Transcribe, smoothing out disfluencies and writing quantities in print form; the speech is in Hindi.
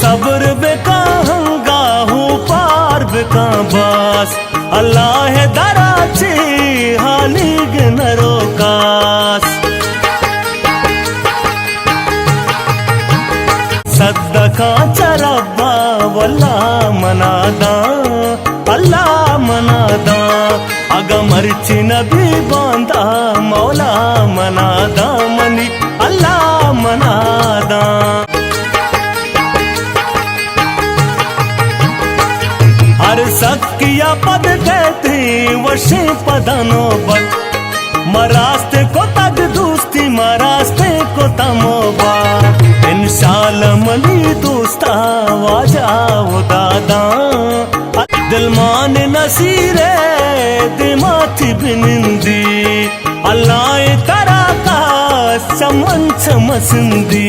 सब्र बेका हंगाहू पार बेका बास अल्लाह है दराची हालीग नरोकास सद्दका चरब्बा वल्ला मनादा अल्लाह मनादा अग मर्ची नबी बांदा मौला मनादा मनी अल्लाह मनादा हर सकिया पद कहती वशे पदानो बद मरास्ते को तग दोस्ती मरास्ते को तमोबा इंशाल्लाह मली दोस्ता वाजा वो दादा दिल मान नसीरे दिमाती बिनिंदी अल्लाह तरा का समन समसंदी